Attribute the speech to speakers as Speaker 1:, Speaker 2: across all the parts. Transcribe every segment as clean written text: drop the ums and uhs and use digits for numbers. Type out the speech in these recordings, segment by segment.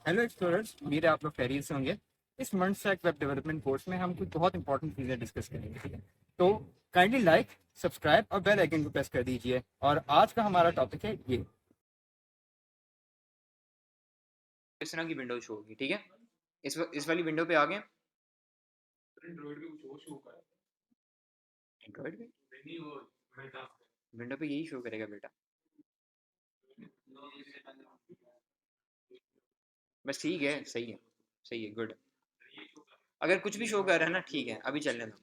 Speaker 1: Hello explorers, उम्मीद है आप लोग खैरियत से होंगे। इस month stack web development course में हम कुछ बहुत इंपॉर्टेंट चीज़ें डिस्कस करेंगे, ठीक है। तो काइंडली लाइक, सब्सक्राइब और बेल आइकन को प्रेस कर दीजिए। और आज का हमारा टॉपिक है ये।
Speaker 2: इस तरह की विंडो शो होगी, ठीक है। इस वाली विंडो पे आ गए। एंड्रॉइड पे विंडो पे यही शो करेगा बेटा। बस ठीक है, सही है, सही है, गुड। अगर कुछ भी शो कर रहा है ना, ठीक है, अभी चलने दो।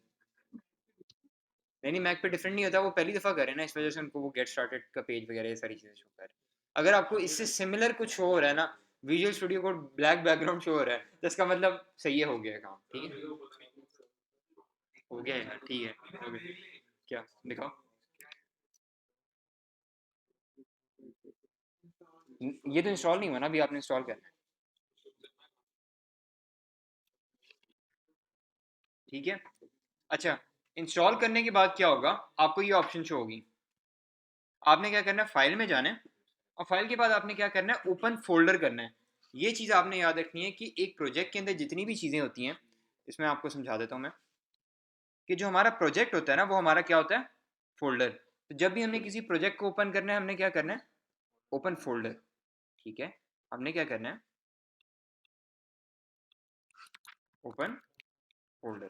Speaker 2: नहीं नहीं, मैक पे डिफरेंट नहीं होता, वो पहली दफ़ा कर रहे हैं ना, इस वजह से उनको वो गेट स्टार्टेड का पेज वगैरह ये सारी चीज़ें शो कर रहे हैं। अगर आपको इससे सिमिलर कुछ शो हो रहा है ना, visual studio code black background show हो रहा है, तो इसका मतलब सही है, हो गया काम, ठीक है। हो गया यार, ठीक है, हो गया। क्या दिखाओ। ये तो इंस्टॉल नहीं हुआ ना, अभी आपने इंस्टॉल करना है, ठीक है। अच्छा, इंस्टॉल करने के बाद क्या होगा, आपको ये ऑप्शन शो होगी। आपने क्या करना है, फाइल में जाना है, और फाइल के बाद आपने क्या करना है, ओपन फोल्डर करना है। ये चीज़ आपने याद रखनी है कि एक प्रोजेक्ट के अंदर जितनी भी चीज़ें होती हैं, इसमें आपको समझा देता हूँ मैं, कि जो हमारा प्रोजेक्ट होता है ना, वो हमारा क्या होता है, फोल्डर। तो जब भी हमने किसी प्रोजेक्ट को ओपन करना है, हमने क्या करना है, ओपन फोल्डर, ठीक है। हमने क्या करना है, ओपन फोल्डर।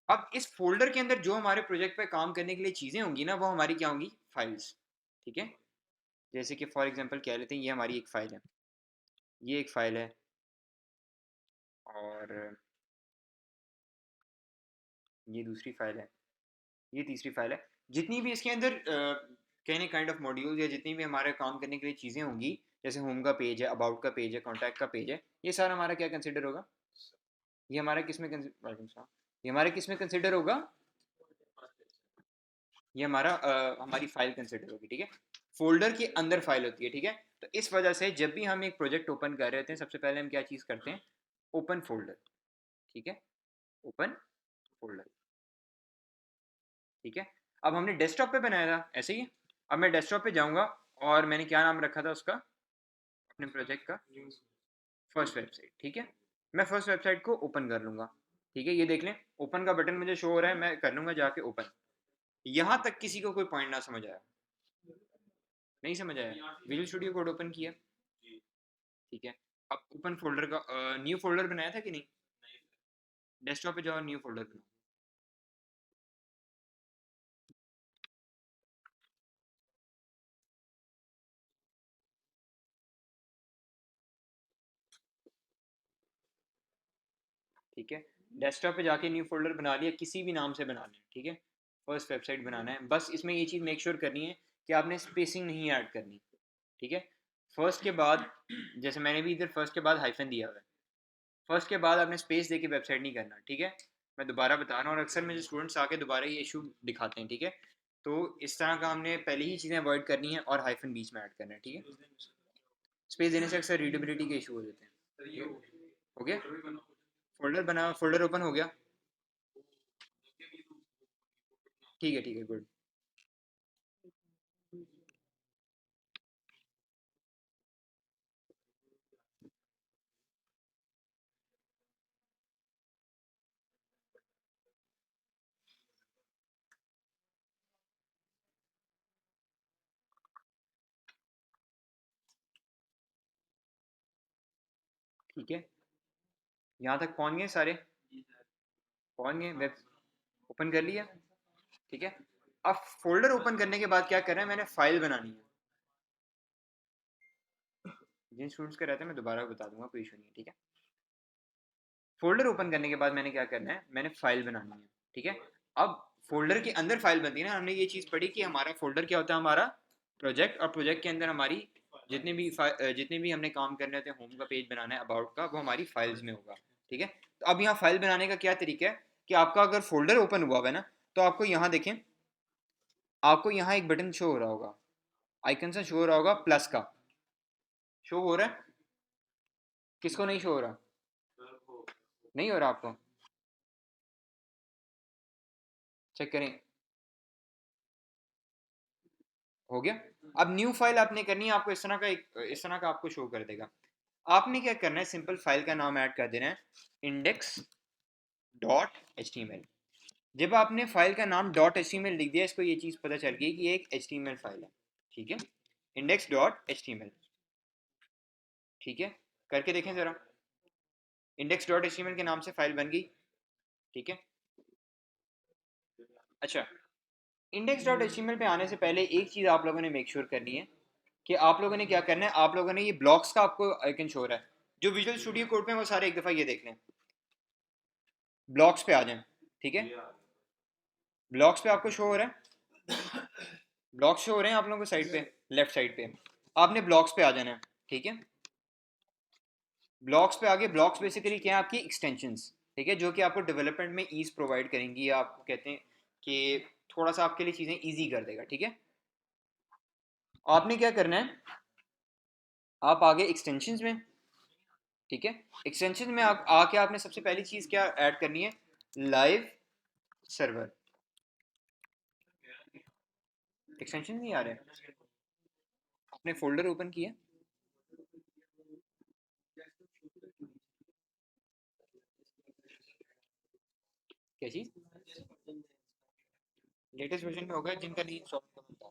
Speaker 2: अब इस फोल्डर के अंदर जो हमारे प्रोजेक्ट पे काम करने के लिए चीज़ें होंगी ना, वो हमारी क्या होंगी, फाइल्स, ठीक है। जैसे कि फॉर एग्जांपल कह लेते हैं, ये हमारी एक फ़ाइल है, ये एक फ़ाइल है, और ये दूसरी फ़ाइल है, ये तीसरी फ़ाइल है। जितनी भी इसके अंदर कहने काइंड ऑफ मॉड्यूल, या जितनी भी हमारे काम करने के लिए चीज़ें होंगी, जैसे होम का पेज है, अबाउट का पेज है, कॉन्टैक्ट का पेज है, ये सारा हमारा क्या कंसिडर होगा, ये हमारा किस में ये हमारे किस में कंसिडर होगा, ये हमारा हमारी फ़ाइल कंसिडर होगी, ठीक है। फोल्डर के अंदर फाइल होती है, ठीक है। तो इस वजह से जब भी हम एक प्रोजेक्ट ओपन कर रहे होते हैं, सबसे पहले हम क्या चीज़ करते हैं, ओपन फोल्डर, ठीक है, ओपन फोल्डर, ठीक है। अब हमने डेस्कटॉप पे बनाया था ऐसे ही। अब मैं डेस्कटॉप पे जाऊंगा, और मैंने क्या नाम रखा था उसका, अपने प्रोजेक्ट का, फर्स्ट वेबसाइट, ठीक है। मैं फर्स्ट वेबसाइट को ओपन कर लूंगा, ठीक है। ये देख लें, ओपन का बटन मुझे शो हो रहा है, मैं कर लूंगा जाके ओपन। यहाँ तक किसी को कोई पॉइंट ना समझ आया, नहीं समझ आया, विजुअल स्टूडियो कोड ओपन किया, ठीक है। अब ओपन फोल्डर का न्यू फोल्डर बनाया था कि नहीं, डेस्कटॉप पे जाओ, न्यू फोल्डर बनाओ, ठीक है। डेस्कटॉप पे जाके न्यू फोल्डर बना लिया, किसी भी नाम से बना लें, ठीक है। फर्स्ट वेबसाइट बनाना है, बस इसमें ये चीज़ मेक श्योर करनी है कि आपने स्पेसिंग नहीं ऐड करनी, ठीक है। फर्स्ट के बाद, जैसे मैंने भी इधर फर्स्ट के बाद हाइफन दिया हुआ है, फर्स्ट के बाद आपने स्पेस दे के वेबसाइट नहीं करना, ठीक है। मैं दोबारा बता रहा हूँ, और अक्सर मेरे स्टूडेंट्स आके दोबारा ये इशू दिखाते हैं, ठीक है। तो इस तरह का हमने पहले ही चीज़ें अवॉइड करनी है, और हाइफन बीच में ऐड करना है, ठीक है। स्पेस देने से अक्सर रीडेबिलिटी के इशू हो जाते हैं, ठीक है? हो गया, फोल्डर बना, फोल्डर ओपन हो गया, ठीक है, ठीक है, गुड। ठीक है, यहाँ तक पहुँच गए सारे, पहुँच गए, वेब ओपन कर लिया, ठीक है। अब फोल्डर ओपन करने के बाद क्या करना है, मैंने फाइल बनानी है। जिन स्टूडेंट्स का रहता है मैं दोबारा बता दूंगा, कोई इशू नहीं है, ठीक है। फोल्डर ओपन करने के बाद मैंने क्या करना है, मैंने फाइल बनानी है, ठीक है। अब फोल्डर के अंदर फाइल बनती है ना, हमने ये चीज़ पढ़ी कि हमारा फोल्डर क्या होता है, हमारा प्रोजेक्ट, और प्रोजेक्ट के अंदर हमारी जितने भी हमने काम करने होते हैं, होम का पेज बनाना है, अबाउट का, वो हमारी फाइल्स में होगा, ठीक है। तो अब यहाँ फाइल बनाने का क्या तरीका है, कि आपका अगर फोल्डर ओपन हुआ हुआ है ना, तो आपको यहाँ देखें, आपको यहाँ एक बटन शो हो रहा होगा, आइकन सा शो हो रहा होगा, प्लस का, शो हो रहा है, किसको नहीं शो हो रहा, नहीं हो रहा आपको, चेक करें, हो गया। अब न्यू फाइल आपने करनी है, आपको इस तरह का आपको शो कर देगा। आपने क्या करना है, सिंपल फाइल का नाम ऐड कर देना है index.html। जब आपने फाइल का नाम .html लिख दिया, इसको ये चीज़ पता चल गई कि ये एक html फाइल है, ठीक है, index.html, ठीक है, करके देखें ज़रा। index.html के नाम से फाइल बन गई, ठीक है। अच्छा, index.html पे आने से पहले एक चीज़ आप लोगों ने मेक श्योर करनी है कि आप लोगों ने क्या करना है, आप लोगों ने ये ब्लॉक्स का आपको आइकन शो हो रहा है, जो विजुअल स्टूडियो कोड पे वो सारे एक दफ़ा ये देख लें, ब्लॉक्स पे आ जाएं, ठीक है। ब्लॉक्स पे आपको शो हो रहा है, ब्लॉक्स शो हो रहे हैं आप लोगों को साइड पे, लेफ्ट साइड पे। आपने ब्लॉक्स पे आ जाना है, ठीक है। ब्लॉक्स पे आगे, ब्लॉक्स बेसिकली क्या है, आपकी एक्सटेंशंस, ठीक है, जो कि आपको डेवलपमेंट में ईज प्रोवाइड करेंगी, या आपको कहते हैं कि थोड़ा सा आपके लिए चीज़ें ईजी कर देगा, ठीक है। आपने क्या करना है, आप आगे एक्सटेंशंस में, ठीक है, एक्सटेंशन में आप आके आपने सबसे पहली चीज़ क्या ऐड करनी है, लाइव सर्वर। एक्सटेंशन नहीं आ रहे, आपने फोल्डर ओपन किया, क्या चीज़, लेटेस्ट वर्जन में होगा जिनका नहीं इंस्टॉल होता।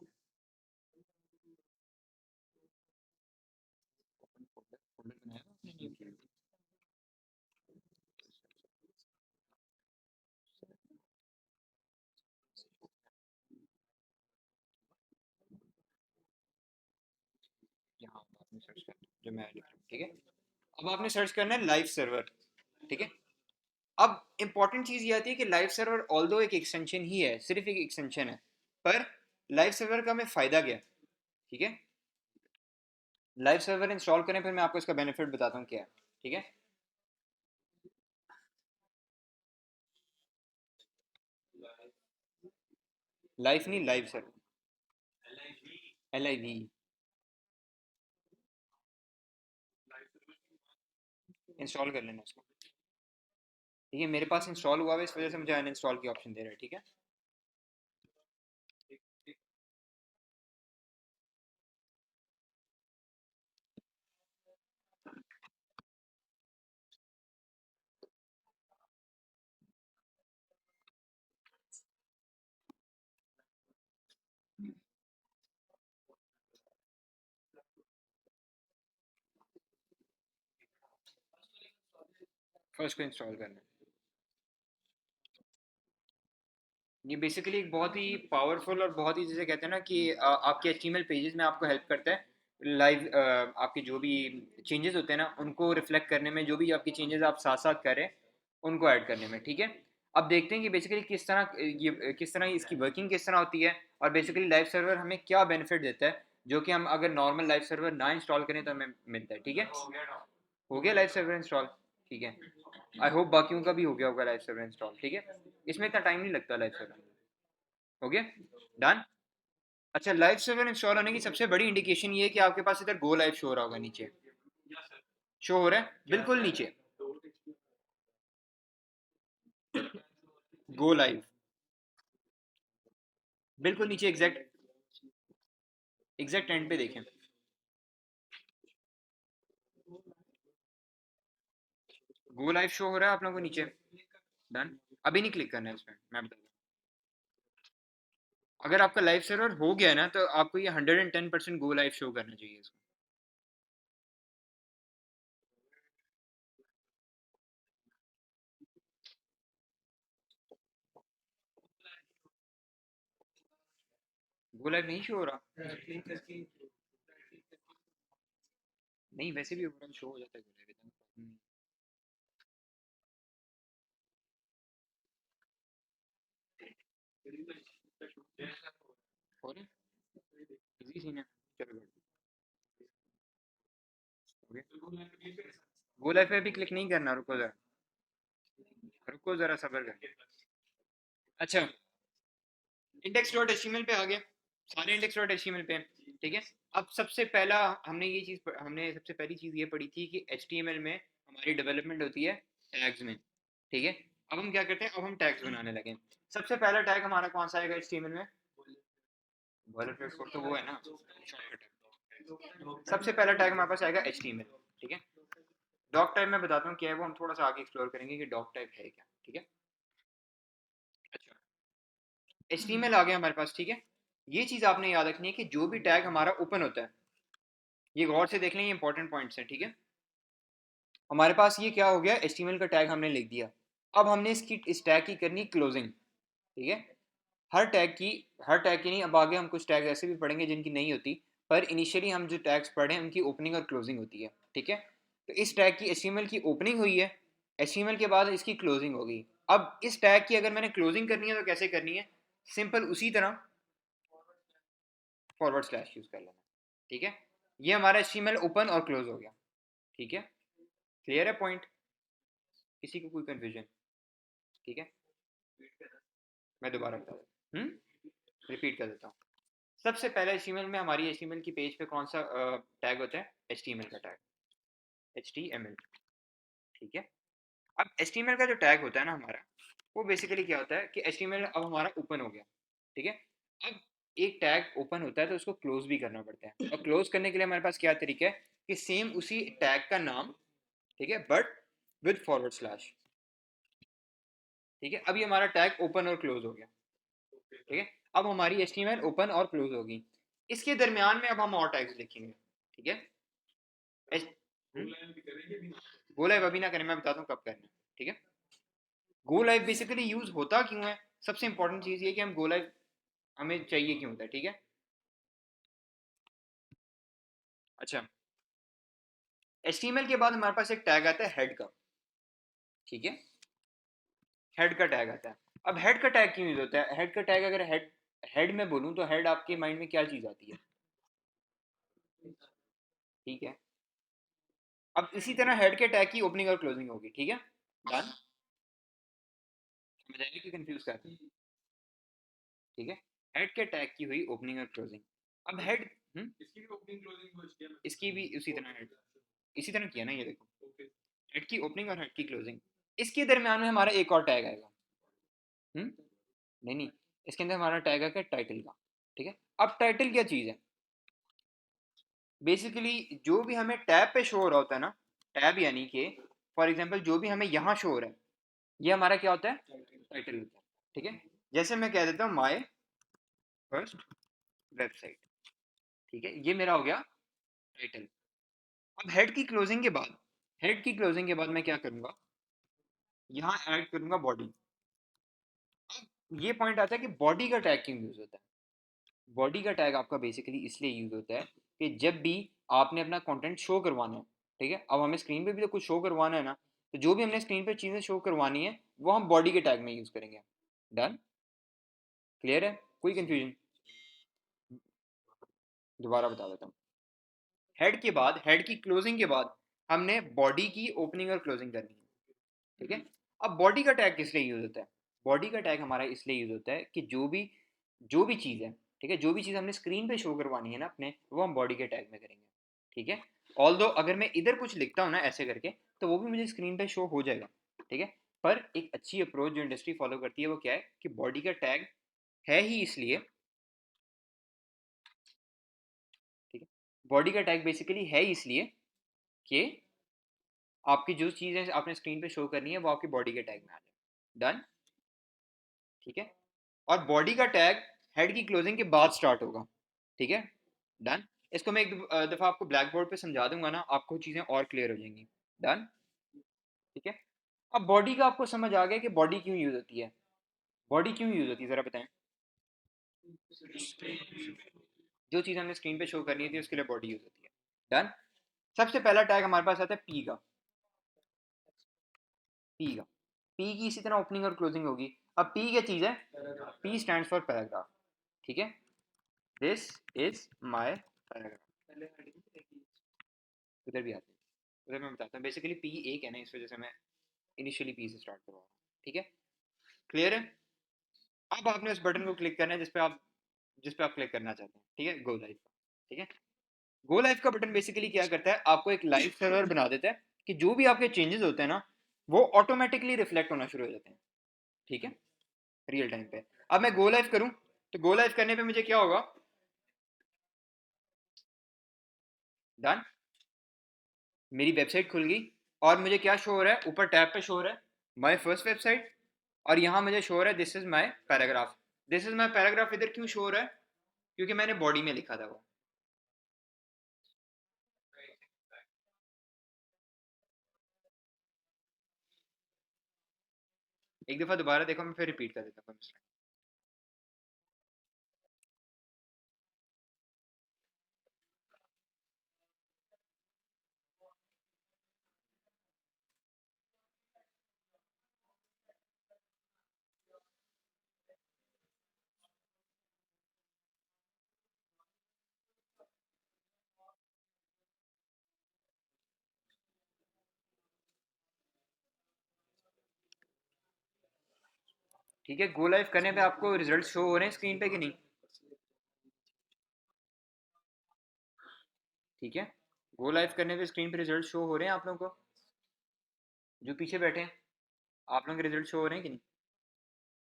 Speaker 2: फोल्डर फोल्डर बनाया ना आपने न्यू किया, यहाँ आपने सर्च करना जो मैं लिख रहा हूँ, ठीक है। अब आपने सर्च करना है लाइव सर्वर, ठीक है। अब इंपॉर्टेंट चीज़ ये आती है कि लाइव सर्वर ऑल्दो एक एक्सटेंशन ही है, सिर्फ एक एक्सटेंशन है, पर लाइव सर्वर का हमें फ़ायदा क्या है, ठीक है। लाइव सर्वर इंस्टॉल करें, फिर मैं आपको इसका बेनिफिट बताता हूँ क्या है, ठीक है। लाइव नहीं, लाइव सर्वर, LIV, इंस्टॉल कर लेना इसको, ठीक है। मेरे पास इंस्टॉल हुआ है, इस वजह से मुझे अनइंस्टॉल की ऑप्शन दे रहा है, ठीक है। फर्स्ट को इंस्टॉल करना है। ये बेसिकली एक बहुत ही पावरफुल और बहुत ही, जिसे कहते हैं ना कि आपके HTML पेजेस में आपको हेल्प करता है, लाइव आपके जो भी चेंजेस होते हैं ना, उनको रिफ्लेक्ट करने में, जो भी आपके चेंजेस आप साथ साथ करें उनको ऐड करने में, ठीक है। अब देखते हैं कि बेसिकली किस तरह ये किस तरह इसकी वर्किंग किस तरह होती है, और बेसिकली लाइव सर्वर हमें क्या बेनिफिट देता है, जो कि हम अगर नॉर्मल लाइव सर्वर ना इंस्टॉल करें तो हमें मिलता है, ठीक है। हो गया लाइव सर्वर इंस्टॉल, ठीक है। आई होप बाकियों का भी हो गया होगा लाइव सर्वर इंस्टॉल, ठीक है। इसमें इतना टाइम नहीं लगता लाइव सर्वर, हो गया, डन। अच्छा, लाइव सर्वर इंस्टॉल होने की सबसे बड़ी इंडिकेशन ये है कि आपके पास इधर गो लाइव शो हो रहा होगा नीचे, शो हो रहा है बिल्कुल नीचे, गो लाइव, बिल्कुल नीचे, एग्जैक्ट एग्जैक्ट एंड पे देखें, गो लाइव शो हो रहा है आप लोगों को नीचे, डन। अभी नहीं क्लिक करना है इसमें, मैं बता दूं। अगर आपका लाइव सर्वर हो गया ना, तो आपको ये 110% गो लाइव शो करना चाहिए इसको। गो लाइव नहीं शो हो रहा, नहीं वैसे भी ओवरऑल शो हो जाता है गो लाइव, हो रहा है, इजी सीन है, चलो गो लाइव पे भी क्लिक नहीं करना, रुको जरा, रुको जरा सब्र कर। अच्छा, इंडेक्स डॉट एच पे आ गया, सारे इंडेक्स डॉट एच पे, ठीक है। अब सबसे पहला हमने सबसे पहली चीज़ ये पढ़ी थी कि एच में हमारी डेवलपमेंट होती है टैग्स में, ठीक है। अब हम क्या करते हैं, अब हम टैग्स बनाने लगे। सबसे पहला टैग हमारा कौन सा आएगा एच में, बॉयलरप्लेट कोड, तो वो है ना शॉर्टकट है। सबसे पहला टैग हमारे पास आएगा एच ठीक है। डॉक टाइप मैं बताता हूँ क्या है वो, हम थोड़ा सा आगे एक्सप्लोर करेंगे कि डॉक टाइप है क्या, ठीक है। अच्छा, HTML आ गया हमारे पास, ठीक है। ये चीज़ आपने याद रखनी है कि जो भी टैग हमारा ओपन होता है, ये गौर से देख लें, ये इंपॉर्टेंट पॉइंट्स हैं, ठीक है। हमारे पास ये क्या हो गया, HTML का टैग हमने लिख दिया। अब हमने इस टैग की करनी क्लोजिंग, ठीक है। हर टैग की नहीं, अब आगे हम कुछ टैग ऐसे भी पढ़ेंगे जिनकी नहीं होती, पर इनिशियली हम जो टैग्स पढ़े हैं उनकी ओपनिंग और क्लोजिंग होती है, ठीक है। तो इस टैग की HTML की ओपनिंग हुई है, HTML के बाद इसकी क्लोजिंग होगी। अब इस टैग की अगर मैंने क्लोजिंग करनी है तो कैसे करनी है, सिंपल उसी तरह फॉरवर्ड स्लैश यूज कर लेना, ठीक है। ये हमारा HTML ओपन और क्लोज हो गया, ठीक है। क्लियर है पॉइंट, किसी को कोई कंफ्यूजन, ठीक है। मैं दोबारा बता देता हूँ, रिपीट कर देता हूँ। सबसे पहले HTML में, हमारी HTML की पेज पे कौन सा टैग होता है, HTML का टैग, HTML, ठीक है। अब HTML का जो टैग होता है ना हमारा, वो बेसिकली क्या होता है कि HTML अब हमारा ओपन हो गया, ठीक है। अब एक टैग ओपन होता है तो उसको क्लोज भी करना पड़ता है, और क्लोज करने के लिए हमारे पास क्या तरीका है कि सेम उसी टैग का नाम, ठीक है, बट विद फॉरवर्ड स्लैश, ठीक है। अब ये हमारा टैग ओपन और क्लोज हो गया, ठीक है। अब हमारी HTML ओपन और क्लोज होगी, इसके दरमियान में अब हम और टैग्स लिखेंगे, ठीक है। गो लाइव अभी ना करें, मैं बताता हूँ कब करना है, ठीक है। गो लाइव बेसिकली यूज होता क्यों है, सबसे इंपॉर्टेंट चीज ये कि हम गो लाइव हमें चाहिए क्यों होता है, ठीक है। अच्छा, HTML के बाद हमारे पास एक टैग आता है हेड का, ठीक है। हेड का टैग आता है। अब हेड का टैग क्यों यूज होता है, हेड का टैग अगर हेड हेड में बोलूं तो हेड आपके माइंड में क्या चीज आती है, ठीक है। अब इसी तरह हेड के टैग की ओपनिंग और क्लोजिंग होगी, ठीक है। डन, समझ आएगी कि कंफ्यूज कर, ठीक है। हेड के टैग की हुई ओपनिंग और क्लोजिंग। अब हेड, इसकी भी उसी तरह हेड, इसी तरह किया ना, ये देखो, हेड की ओपनिंग और हेड की क्लोजिंग। इसके दरमियान में हमारा एक और टैग आएगा, नहीं नहीं, इसके अंदर हमारा टैग आएगा टाइटल का, ठीक है। अब टाइटल क्या चीज़ है, बेसिकली जो भी हमें टैब पे शो हो रहा होता है ना, टैब यानी कि फॉर एग्जांपल जो भी हमें यहाँ शो हो रहा है, ये हमारा क्या होता है, टाइटल होता है, ठीक है। जैसे मैं कह देता हूँ माय फर्स्ट वेबसाइट, ठीक है, ये मेरा हो गया टाइटल। अब हेड की क्लोजिंग के बाद मैं क्या करूंगा, यहाँ ऐड करूंगा बॉडी। अब ये पॉइंट आता है कि बॉडी का टैग क्यों यूज होता है। बॉडी का टैग आपका बेसिकली इसलिए यूज होता है कि जब भी आपने अपना कंटेंट शो करवाना है, ठीक है, अब हमें स्क्रीन पे भी तो कुछ शो करवाना है ना, तो जो भी हमने स्क्रीन पे चीज़ें शो करवानी है वो हम बॉडी के टैग में यूज करेंगे। डन, क्लियर है, कोई कंफ्यूजन, दोबारा बता देता हूँ। हेड की क्लोजिंग के बाद हमने बॉडी की ओपनिंग और क्लोजिंग करनी है, ठीक है। अब बॉडी का टैग किस लिए यूज होता है, बॉडी का टैग हमारा इसलिए यूज होता है कि जो भी चीज़ है, ठीक है, जो भी चीज़ हमने स्क्रीन पे शो करवानी है ना अपने, वो हम बॉडी के टैग में करेंगे, ठीक है। ऑल दो अगर मैं इधर कुछ लिखता हूँ ना ऐसे करके, तो वो भी मुझे स्क्रीन पे शो हो जाएगा, ठीक है। पर एक अच्छी अप्रोच जो इंडस्ट्री फॉलो करती है वो क्या है कि बॉडी का टैग है ही इसलिए, ठीक है, बॉडी का टैग बेसिकली है इसलिए कि आपकी जो चीज़ें आपने स्क्रीन पे शो करनी है वो आपकी बॉडी के टैग में आ जाए। डन, ठीक है। और बॉडी का टैग हेड की क्लोजिंग के बाद स्टार्ट होगा, ठीक है। डन, इसको मैं एक दफ़ा आपको ब्लैक बोर्ड पे समझा दूंगा ना, आपको चीज़ें और क्लियर हो जाएंगी। डन, ठीक है। अब बॉडी का आपको समझ आ गया कि बॉडी क्यों यूज़ होती है, बॉडी क्यों यूज़ होती है ज़रा बताएं। जो चीज़ हमने स्क्रीन पे शो करनी थी उसके लिए बॉडी यूज़ होती है। डन, सबसे पहला टैग हमारे पास आता है पी का, पी का, पी की इसी तरह ओपनिंग और क्लोजिंग होगी। अब पी क्या चीज़ है, पी स्टैंड फॉर पैराग्राफ, ठीक है। दिस इज माई पैराग्राफ, उधर भी आते हैं, उधर मैं बताता हूँ। बेसिकली पी एक है ना, इस वजह से मैं इनिशियली पी से स्टार्ट करवा रहा हूँ, ठीक है। क्लियर है। अब आपने उस बटन को क्लिक करना है जिस पे आप क्लिक करना चाहते हैं, ठीक है, गो लाइव, ठीक है। गो लाइव का बटन बेसिकली क्या करता है, आपको एक लाइव सर्वर बना देता है कि जो भी आपके चेंजेस होते हैं ना वो ऑटोमेटिकली रिफ्लेक्ट होना शुरू हो जाते हैं, ठीक है, रियल टाइम पे। अब मैं गो लाइव करूं तो गो लाइव करने पे मुझे क्या होगा, डन, मेरी वेबसाइट खुल गई और मुझे क्या शो हो रहा है, ऊपर टैब पे शो हो रहा है माय फर्स्ट वेबसाइट, और यहाँ मुझे शो हो रहा है this is my paragraph. This is my paragraph इधर क्यों शो हो रहा है, क्योंकि मैंने बॉडी में लिखा था वो। एक दफ़ा दोबारा देखो, मैं फिर रिपीट कर देता हूँ। ठीक है, गो लाइव करने पे आपको रिजल्ट शो हो रहे हैं स्क्रीन पे कि नहीं? ठीक है, गो लाइव करने पे स्क्रीन पे रिजल्ट शो हो रहे हैं आप लोगों को, जो पीछे बैठे हैं, आप लोगों के रिजल्ट शो हो रहे हैं कि नहीं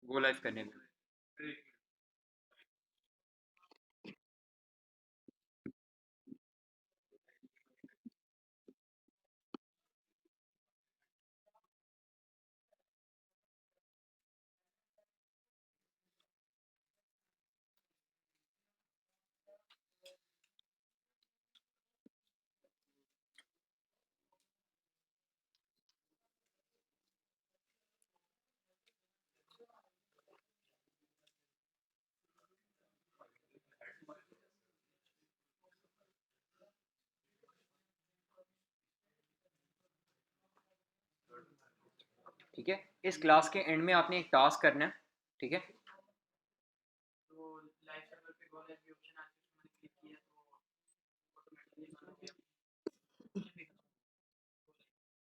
Speaker 2: गो लाइव करने में? ठीक है, इस क्लास के एंड में आपने एक टास्क करना है। ठीक है,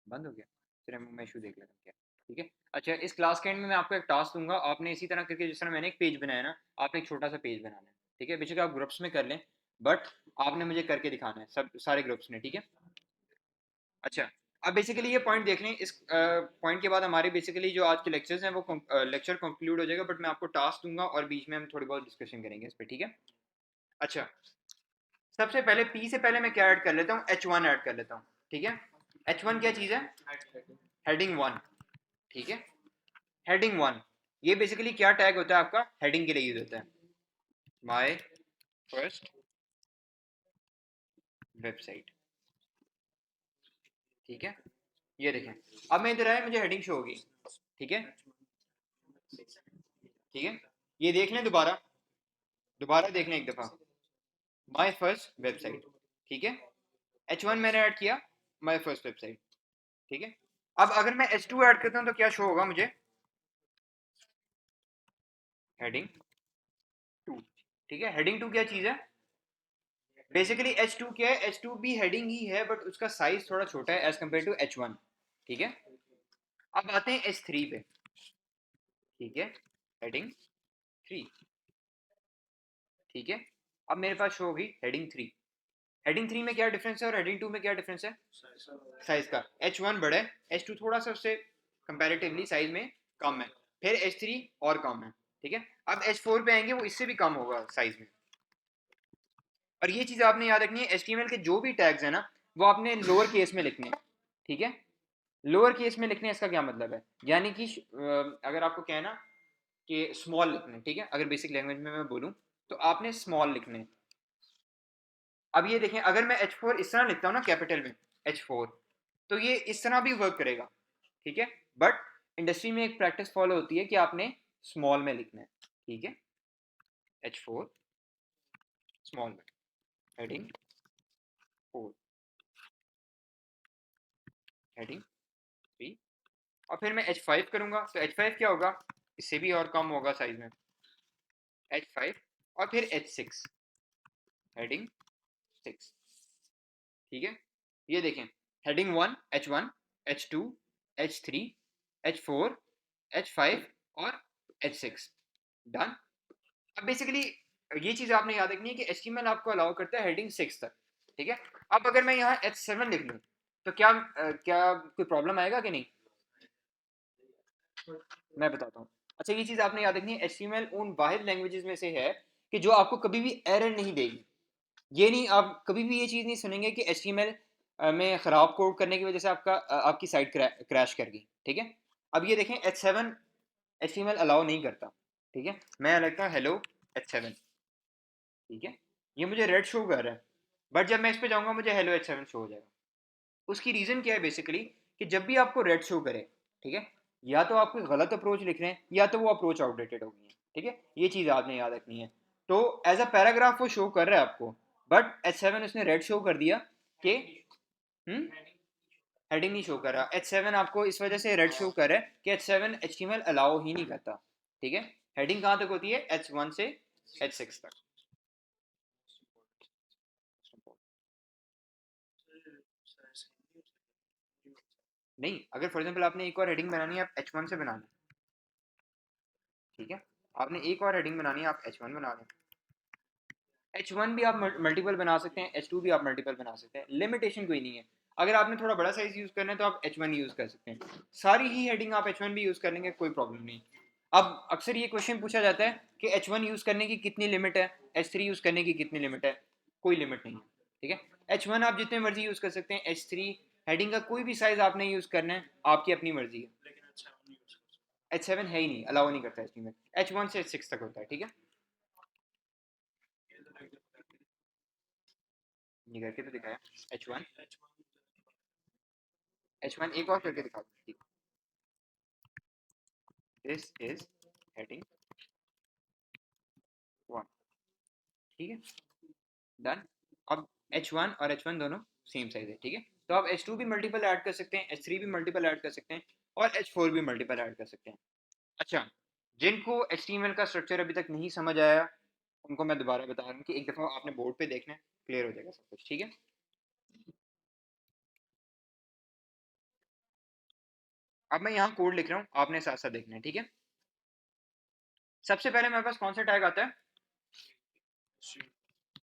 Speaker 2: बंद हो गया, चलिए मैं इशू देख लेता हूँ क्या। ठीक है, अच्छा, इस क्लास के एंड में मैं आपको एक टास्क दूंगा, आपने इसी तरह करके, जिस तरह मैंने एक पेज बनाया ना, आपने एक छोटा सा पेज बनाना है। ठीक है, बेशक आप ग्रुप्स में कर लें, बट आपने मुझे करके दिखाना है सब सारे ग्रुप्स में। ठीक है, अच्छा, अब बेसिकली ये पॉइंट देख लें, इस पॉइंट के बाद हमारे बेसिकली जो आज के लेक्चर्स हैं वो लेक्चर कंक्लूड हो जाएगा, बट मैं आपको टास्क दूंगा और बीच में हम थोड़ी बहुत डिस्कशन करेंगे इस पर। ठीक है, अच्छा, सबसे पहले पी से पहले मैं क्या ऐड कर लेता हूँ, H1 ऐड कर लेता हूँ। ठीक है, H1 क्या चीज़ है, हेडिंग वन। ठीक है, हेडिंग वन, ये बेसिकली क्या टैग होता है आपका, हेडिंग के लिए यूज होता है, माय फर्स्ट वेबसाइट। ठीक है, ये देखें, अब मैं इधर आया, मुझे हेडिंग शो होगी। ठीक है, ठीक है, ये देख लें, दोबारा दोबारा देख लें एक दफ़ा, माय फर्स्ट वेबसाइट। ठीक है, H1 मैंने ऐड किया, माय फर्स्ट वेबसाइट। ठीक है, अब अगर मैं H2 ऐड करता हूँ तो क्या शो होगा मुझे, हेडिंग टू। ठीक है, हेडिंग टू क्या चीज़ है, बेसिकली H2 क्या है, H2 भी हेडिंग ही है, बट उसका साइज थोड़ा छोटा है एज कम्पेयर टू H1। ठीक है, अब आते हैं H3 पे। ठीक है, हेडिंग थ्री। ठीक है, अब मेरे पास शो होगी हेडिंग थ्री। हेडिंग थ्री में क्या डिफरेंस है और हेडिंग टू में क्या डिफरेंस है, साइज का। H1 बड़ा है, H2 थोड़ा सा उससे कंपैरेटिवली साइज में कम है, फिर H3 और कम है। ठीक है, अब H4 पे आएंगे, वो इससे भी कम होगा साइज में। और ये चीज़ आपने याद रखनी है, HTML के जो भी टैग्स हैं ना, वो आपने लोअर केस में लिखने हैं। ठीक है, लोअर केस में लिखने, इसका क्या मतलब है, यानी कि अगर आपको कहना कि स्मॉल लिखने, ठीक है, अगर बेसिक लैंग्वेज में मैं बोलूँ तो आपने स्मॉल लिखने। अब ये देखें, अगर मैं H4 इस तरह लिखता हूँ ना कैपिटल में H4, तो ये इस तरह भी वर्क करेगा। ठीक है, बट इंडस्ट्री में एक प्रैक्टिस फॉलो होती है कि आपने स्मॉल में लिखना है। ठीक है, H4 स्मॉल में, हेडिंग 4, हेडिंग 3, और फिर मैं H5 करूंगा तो H5 क्या होगा, इससे भी और कम होगा साइज में, H5, और फिर H6, हेडिंग 6। ठीक है, ये देखें, heading 1 H1, H2, H3, H4, H5 और H6, डन। अब बेसिकली ये चीज़ आपने याद रखनी है कि HTML आपको अलाउ करता है हेडिंग 6 तक। ठीक है, अब अगर मैं यहाँ H7 लिख लूँ तो क्या कोई प्रॉब्लम आएगा कि नहीं, मैं बताता हूँ। अच्छा, ये चीज़ आपने याद रखनी है, HTML उन वाहिद लैंग्वेजेस में से है कि जो आपको कभी भी एरर नहीं देगी। ये नहीं, आप कभी भी ये चीज़ नहीं सुनेंगे कि HTML में ख़राब कोड करने की वजह से आपकी साइट क्रैश कर गई, ठीक है। अब ये देखें H7 HTML अलाउ नहीं करता, ठीक है। मैं लगता है हेलो H7, ठीक है, ये मुझे रेड शो कर रहा है, बट जब मैं इस पे जाऊंगा मुझे हेलो H7 शो हो जाएगा। उसकी रीज़न क्या है बेसिकली, कि जब भी आपको रेड शो करे, ठीक है, या तो आप कोई गलत अप्रोच लिख रहे हैं या तो वो अप्रोच आउटडेटेड हो गई है, ठीक है, ये चीज़ आपने याद रखनी है। तो एज अ पैराग्राफ वो शो कर रहा है आपको, बट H7 उसने रेड शो कर दिया कि हेडिंग नहीं शो कर रहा। H7 आपको इस वजह से रेड शो कर रहा है कि H7 HTML अलाउ ही नहीं करता, ठीक है। हेडिंग कहाँ तक होती है, H1 से H6 तक। नहीं, अगर फॉर एग्जांपल आपने एक और हेडिंग बनानी है, आप H1 से बना लें, ठीक है। आपने एक और हेडिंग बनानी है, आप H1 बना लें। H1 भी आप मल्टीपल बना सकते हैं, H2 भी आप मल्टीपल बना सकते हैं, लिमिटेशन कोई नहीं है। अगर आपने थोड़ा बड़ा साइज यूज़ करना है तो आप H1 यूज़ कर सकते हैं, सारी ही हेडिंग आप H1 भी यूज़ कर लेंगे, कोई प्रॉब्लम नहीं। अब अक्सर ये क्वेश्चन पूछा जाता है कि H1 यूज़ करने की कितनी लिमिट है, H3 यूज़ करने की कितनी लिमिट है। कोई लिमिट नहीं है, ठीक है। H1 आप जितने मर्जी यूज़ कर सकते हैं, H3 हेडिंग का कोई भी साइज आपने यूज़ करना है, आपकी अपनी मर्जी है। H7 है ही नहीं, अलाउ नहीं करता H में, H1 से H6 तक होता है, ठीक है। ये करके तो दिखाया H1, H1 एक और करके दिखा दो। दिस इज हेडिंग 1, ठीक है, डन। अब H1 और H1 दोनों सेम साइज है, ठीक है। तो आप H2 भी मल्टीपल ऐड कर सकते हैं, H3 भी मल्टीपल ऐड कर सकते हैं, और H4 भी मल्टीपल ऐड कर सकते हैं। अच्छा, जिनको HTML का स्ट्रक्चर अभी तक नहीं समझ आया, उनको मैं दोबारा बता रहा हूँ कि एक दफ़ा आपने बोर्ड पे देखना है, क्लियर हो जाएगा सब कुछ, ठीक है। अब मैं यहाँ कोड लिख रहा हूँ, आपने साथ साथ देखना है, ठीक है। सबसे पहले मेरे पास कौन सा टैग आता है,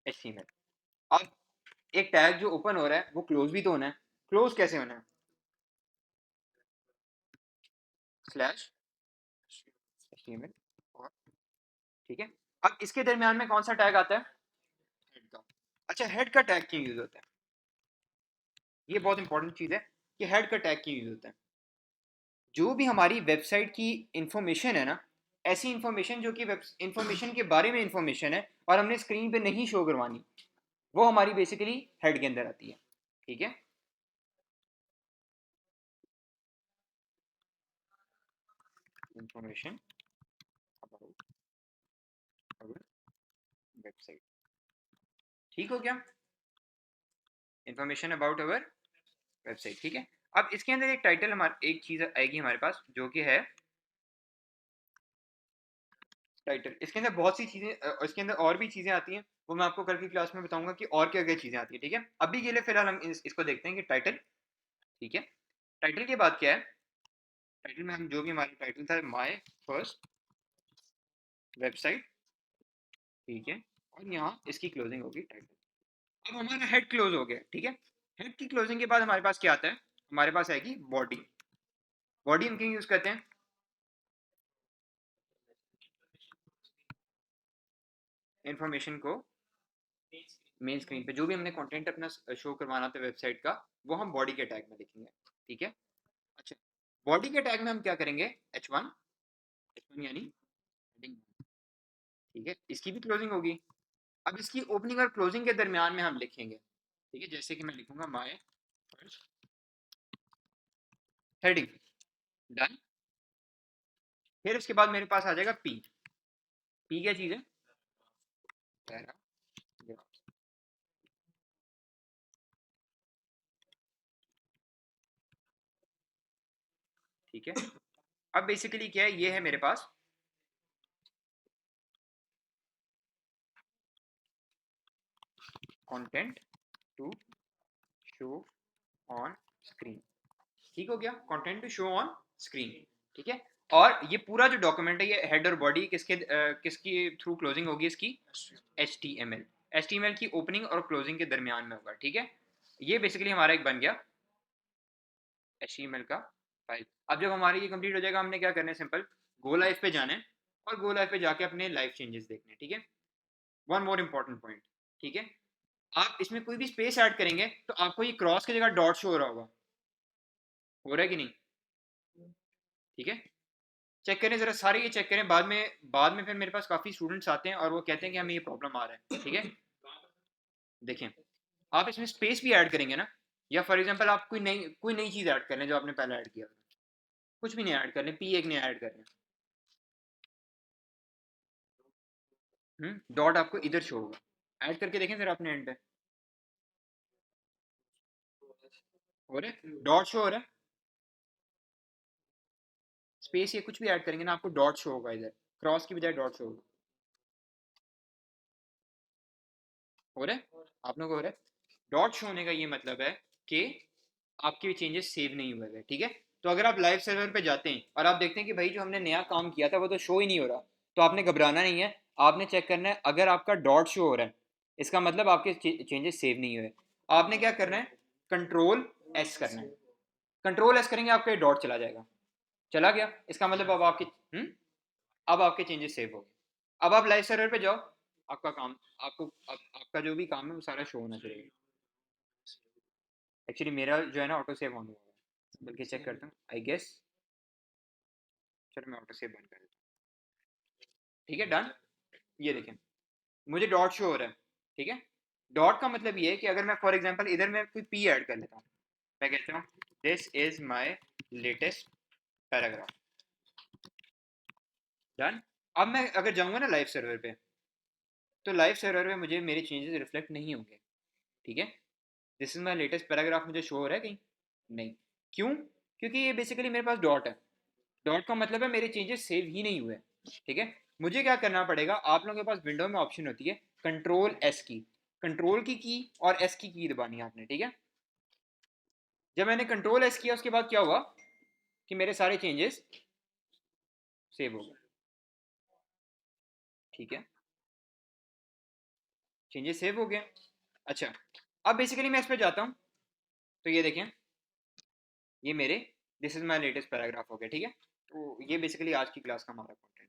Speaker 2: HTML। अब एक टैग जो ओपन हो रहा है वो क्लोज भी तो होना है। क्लोज कैसे होना है, स्लैश HTML, और ठीक है। अब इसके दरमियान में कौन सा टैग आता है, हेड का। अच्छा, हेड का टैग क्यों यूज होता है, ये बहुत इंपॉर्टेंट चीज है कि हेड का टैग क्यों यूज होता है। जो भी हमारी वेबसाइट की इंफॉर्मेशन है ना, ऐसी इंफॉर्मेशन जो कि इंफॉर्मेशन के बारे में इंफॉर्मेशन है और हमने स्क्रीन पे नहीं शो करवानी, वो हमारी बेसिकली हेड के अंदर आती है, ठीक है। इंफॉर्मेशन अबाउट अवर वेबसाइट, ठीक हो गया, इंफॉर्मेशन अबाउट अवर वेबसाइट, ठीक है। अब इसके अंदर एक टाइटल, हमारे एक चीज आएगी हमारे पास जो कि है टाइटल। इसके अंदर बहुत सी चीजें इसके अंदर और भी चीजें आती हैं, वो मैं आपको कल की क्लास में बताऊंगा कि और क्या क्या चीजें आती हैं, ठीक है। अभी के लिए फिलहाल हम इसको देखते हैं कि टाइटल, ठीक है। टाइटल के बाद क्या है, टाइटल में हम जो भी हमारा टाइटल था, माय फर्स्ट वेबसाइट, ठीक है, और यहाँ इसकी क्लोजिंग होगी टाइटल। अब हमारा हेड क्लोज हो गया, ठीक है। हेड की क्लोजिंग के बाद हमारे पास क्या आता है, हमारे पास आएगी बॉडी। बॉडी हम क्यों यूज करते हैं, इंफॉर्मेशन को मेन स्क्रीन पे जो भी हमने कंटेंट अपना शो करवाना था वेबसाइट का, वो हम बॉडी के टैग में लिखेंगे, ठीक है। अच्छा, बॉडी के टैग में हम क्या करेंगे, H1, H1 यानी हेडिंग, ठीक है, इसकी भी क्लोजिंग होगी। अब इसकी ओपनिंग और क्लोजिंग के दरमियान में हम लिखेंगे, ठीक है, जैसे कि मैं लिखूंगा माय फर्स्ट हेडिंग, डन। फिर उसके बाद मेरे पास आ जाएगा पी। पी क्या चीज़ है, पैराग्राफ, ठीक है। अब बेसिकली क्या है, ये है मेरे पास content to show on screen, ठीक हो गया, content to show on screen, ठीक है। और ये पूरा जो डॉक्यूमेंट है, ये हेड और बॉडी किसकी थ्रू क्लोजिंग होगी, इसकी HTML। HTML की ओपनिंग और क्लोजिंग के दरमियान में होगा, ठीक है। ये बेसिकली हमारा एक बन गया HTML का फाइल। अब जब हमारी ये कंप्लीट हो जाएगा, हमने क्या करना है, सिंपल गो लाइव पे जाना है और गो लाइव पे जाके अपने लाइव चेंजेस देखने हैं, ठीक है। वन मोर इम्पॉर्टेंट पॉइंट, ठीक है। आप इसमें कोई भी स्पेस ऐड करेंगे तो आपको ये क्रॉस की जगह डॉट शो हो रहा होगा, हो रहा है कि नहीं? ठीक है, चेक करें जरा, सारे ये चेक करें, बाद में फिर मेरे पास काफ़ी स्टूडेंट्स आते हैं और वो कहते हैं कि हमें ये प्रॉब्लम आ रहा है। ठीक है, देखें, आप इसमें स्पेस भी ऐड करेंगे ना, या फॉर एग्जांपल आप कोई नई चीज़ ऐड कर लें जो आपने पहले ऐड किया, कुछ भी नहीं ऐड कर लें, पी एक नहीं ऐड कर लें, डॉट आपको इधर शो होगा, ऐड करके देखें फिर आपने एंड पे हो रहा है, डॉट शो हो रहा है, स्पेस ये कुछ भी ऐड करेंगे ना आपको डॉट शो होगा, इधर क्रॉस की बजाय डॉट शो होगा, हो रहा है, आप लोगों को हो रहा है? डॉट शो होने का ये मतलब है कि आपके चेंजेस सेव नहीं हुए हैं। ठीक है, तो अगर आप लाइव सर्वर पे जाते हैं और आप देखते हैं कि भाई जो हमने नया काम किया था वो तो शो ही नहीं हो रहा, तो आपने घबराना नहीं है, आपने चेक करना है, अगर आपका डॉट शो हो रहा है इसका मतलब आपके चेंजेस सेव नहीं हुए। आपने क्या करना है, कंट्रोल एस करना है, कंट्रोल एस करेंगे आपका डॉट चला जाएगा, चला गया, इसका मतलब अब आपके अब आपके चेंजेस सेव हो गए। अब आप लाइव सर्वर पे जाओ, आपका काम, आपका जो भी काम है वो सारा शो होना चाहिए। एक्चुअली मेरा जो है ना ऑटो सेव ऑन हुआ है, बल्कि चेक करता हूँ, आई गेस, चलो मैं ऑटो सेव बंद कर देता हूँ। ठीक है, डन, ये देखें मुझे डॉट शो हो रहा है। ठीक है, डॉट का मतलब ये है कि अगर मैं फॉर एग्जांपल इधर मैं कोई पी ऐड कर लेता हूँ, मैं कहता हूँ this is my latest paragraph, done. अब मैं अगर जाऊँगा ना लाइव सर्वर पे, तो लाइव सर्वर पे मुझे मेरे चेंजेस रिफ्लेक्ट नहीं होंगे। ठीक है, this is my latest paragraph मुझे शो हो रहा है कहीं? नहीं, क्यों? क्योंकि ये बेसिकली मेरे पास डॉट है, डॉट का मतलब है मेरे चेंजेस सेव ही नहीं हुए। ठीक है, मुझे क्या करना पड़ेगा, आप लोगों के पास विंडो में ऑप्शन होती है कंट्रोल एस की, कंट्रोल की और एस की दबानी है आपने। ठीक है, जब मैंने कंट्रोल एस किया उसके बाद क्या हुआ कि मेरे सारे चेंजेस सेव हो गए। ठीक है, चेंजेस सेव हो गए। अच्छा, अब बेसिकली मैं इस पर जाता हूँ, तो ये देखें, ये मेरे this is my latest paragraph हो गया। ठीक है, तो ये बेसिकली आज की क्लास का हमारा कंटेंट